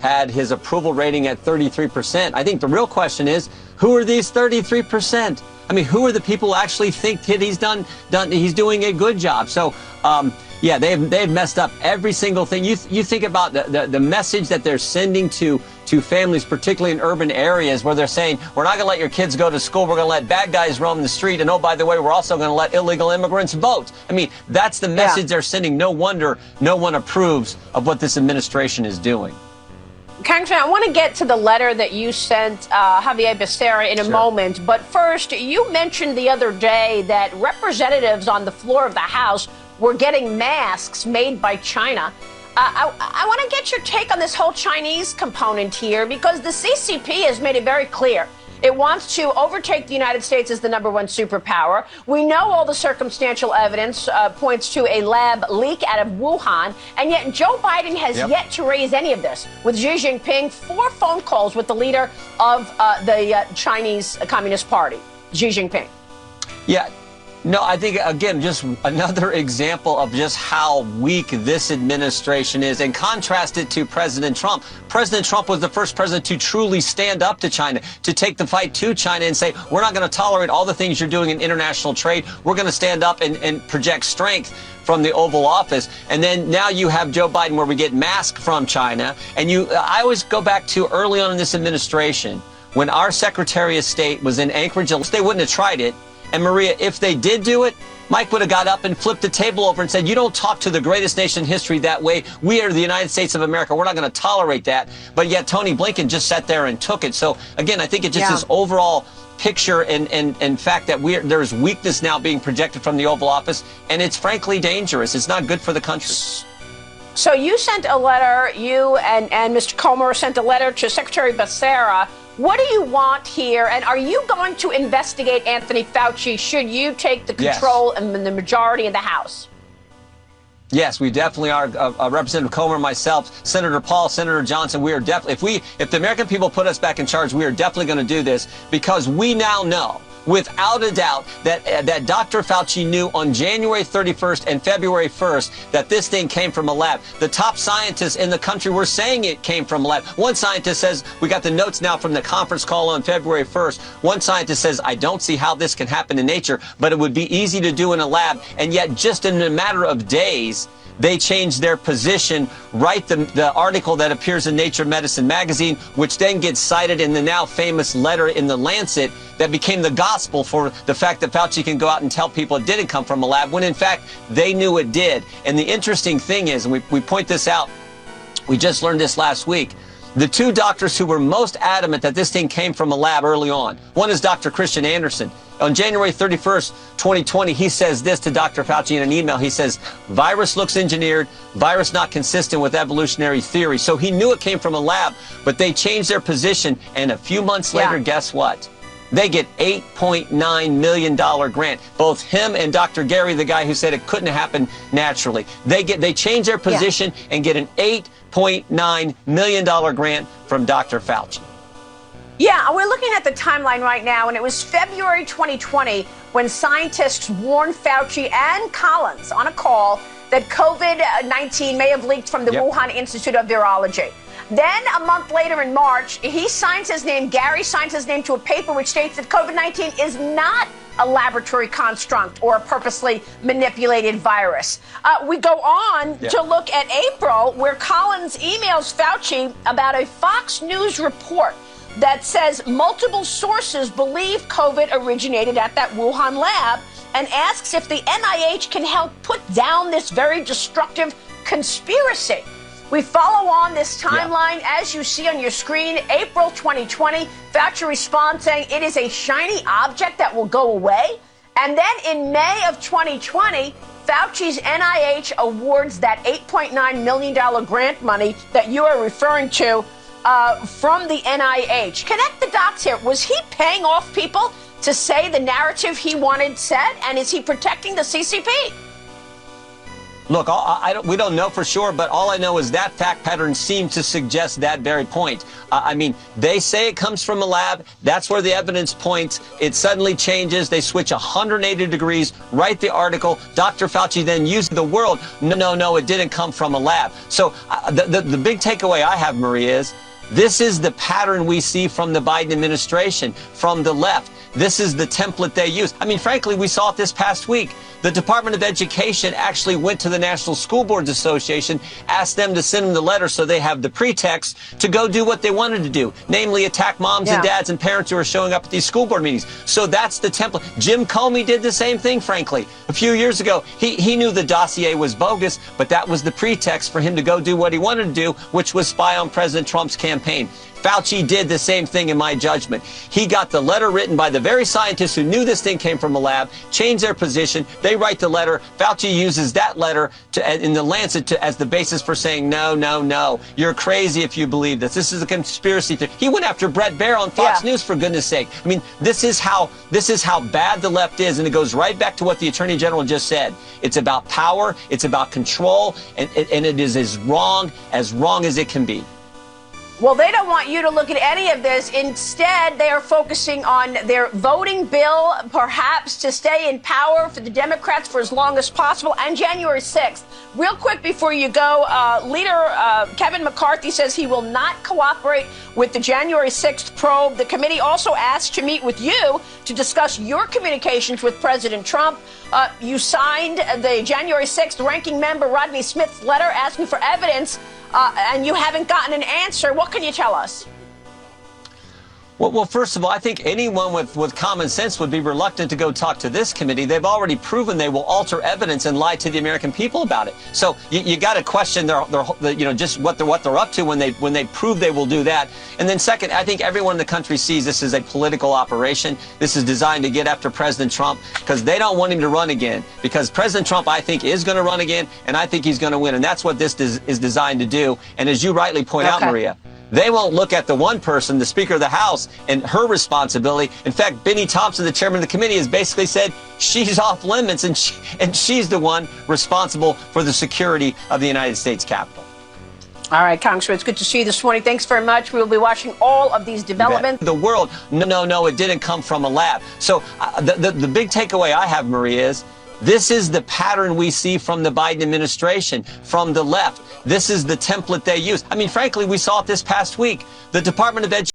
had his approval rating at 33%. I think the real question is, who are these 33%? I mean, who are the people who actually think that he's doing a good job? So, yeah, they've messed up every single thing. You think about the message that they're sending to families, particularly in urban areas, where they're saying, we're not going to let your kids go to school. We're going to let bad guys roam the street. And oh, by the way, we're also going to let illegal immigrants vote. I mean, that's the message they're sending. No wonder no one approves of what this administration is doing. Congressman, I want to get to the letter that you sent Javier Becerra in a moment. But first, you mentioned the other day that representatives on the floor of the House were getting masks made by China. I want to get your take on this whole Chinese component here, because the CCP has made it very clear. It wants to overtake the United States as the #1 superpower. We know all the circumstantial evidence points to a lab leak out of Wuhan, and yet Joe Biden has yet to raise any of this. With Xi Jinping, 4 phone calls with the leader of the Chinese Communist Party, Xi Jinping. Yeah. No, I think, again, just another example of just how weak this administration is, and contrast it to President Trump. President Trump was the first president to truly stand up to China, to take the fight to China and say, we're not going to tolerate all the things you're doing in international trade. We're going to stand up and project strength from the Oval Office. And then now you have Joe Biden, where we get masks from China. And I always go back to early on in this administration, when our Secretary of State was in Anchorage, they wouldn't have tried it. And Maria, if they did do it, Mike would have got up and flipped the table over and said, you don't talk to the greatest nation in history that way. We are the United States of America. We're not going to tolerate that. But yet Tony Blinken just sat there and took it. So, again, I think it's just this overall picture and fact that there's weakness now being projected from the Oval Office. And it's frankly dangerous. It's not good for the country. So you sent a letter, you and Mr. Comer sent a letter to Secretary Becerra. What do you want here? And are you going to investigate Anthony Fauci should you take the control and the majority in the House? Yes, we definitely are. Representative Comer, myself, Senator Paul, Senator Johnson, we are definitely, if the American people put us back in charge, we are definitely going to do this, because we now know, without a doubt, that Dr. Fauci knew on January 31st and February 1st that this thing came from a lab. The top scientists in the country were saying it came from a lab. One scientist says, we got the notes now from the conference call on February 1st. One scientist says, I don't see how this can happen in nature, but it would be easy to do in a lab. And yet, just in a matter of days, they changed their position, write the article that appears in Nature Medicine magazine, which then gets cited in the now famous letter in the Lancet that became the gospel for the fact that Fauci can go out and tell people it didn't come from a lab, when in fact they knew it did. And the interesting thing is, and we point this out, we just learned this last week, the 2 doctors who were most adamant that this thing came from a lab early on, one is Dr. Christian Anderson. On January 31st, 2020, he says this to Dr. Fauci in an email. He says, virus looks engineered, virus not consistent with evolutionary theory. So he knew it came from a lab, but they changed their position. And a few months later, guess what? They get $8.9 million grant. Both him and Dr. Gary, the guy who said it couldn't happen naturally, they change their position and get an $8.9 million grant from Dr. Fauci. Yeah, we're looking at the timeline right now, and it was February 2020 when scientists warned Fauci and Collins on a call that COVID-19 may have leaked from the Wuhan Institute of Virology. Then a month later in March, Gary signs his name to a paper which states that COVID-19 is not a laboratory construct or a purposely manipulated virus. We go on to look at April, where Collins emails Fauci about a Fox News report that says multiple sources believe COVID originated at that Wuhan lab, and asks if the NIH can help put down this very destructive conspiracy. We follow on this timeline, as you see on your screen, April 2020, Fauci responds saying it is a shiny object that will go away. And then in May of 2020, Fauci's NIH awards that $8.9 million grant money that you are referring to from the NIH. Connect the dots here. Was he paying off people to say the narrative he wanted said? And is he protecting the CCP? Look, we don't know for sure, but all I know is that fact pattern seemed to suggest that very point. I mean, they say it comes from a lab. That's where the evidence points. It suddenly changes. They switch 180 degrees, write the article. Dr. Fauci then used the world. No, it didn't come from a lab. So the big takeaway I have, Maria, is this is the pattern we see from the Biden administration, from the left. This is the template they use. I mean, frankly, we saw it this past week. The Department of Education actually went to the National School Boards Association, asked them to send them the letter so they have the pretext to go do what they wanted to do, namely attack moms and dads and parents who are showing up at these school board meetings. So that's the template. Jim Comey did the same thing, frankly. A few years ago, he knew the dossier was bogus, but that was the pretext for him to go do what he wanted to do, which was spy on President Trump's campaign. Fauci did the same thing in my judgment. He got the letter written by the very scientists who knew this thing came from a lab, changed their position. They write the letter. Fauci uses that letter in the Lancet as the basis for saying, no. You're crazy if you believe this. This is a conspiracy theory. He went after Brett Baer on Fox News, for goodness sake. I mean, this is how bad the left is, and it goes right back to what the Attorney General just said. It's about power. It's about control, and it is as wrong as it can be. Well, they don't want you to look at any of this. Instead, they are focusing on their voting bill, perhaps to stay in power for the Democrats for as long as possible, and January 6th. Real quick before you go, Leader Kevin McCarthy says he will not cooperate with the January 6th probe. The committee also asked to meet with you to discuss your communications with President Trump. You signed the January 6th ranking member Rodney Smith's letter asking for evidence, and you haven't gotten an answer. What can you tell us? Well, first of all, I think anyone with common sense would be reluctant to go talk to this committee. They've already proven they will alter evidence and lie to the American people about it. So you got to question their just what they're up to when they prove they will do that. And then second, I think everyone in the country sees this as a political operation. This is designed to get after President Trump because they don't want him to run again. Because President Trump, I think, is going to run again, and I think he's going to win. And that's what this is designed to do. And as you rightly point out, Maria, they won't look at the one person, the Speaker of the House, and her responsibility. In fact, Benny Thompson, the chairman of the committee, has basically said she's off limits, and she's the one responsible for the security of the United States Capitol. All right, Congressman, it's good to see you this morning. Thanks very much. We will be watching all of these developments. The world, no, it didn't come from a lab. So the big takeaway I have, Maria, is this is the pattern we see from the Biden administration, from the left. This is the template they use. I mean, frankly, we saw it this past week. The Department of Education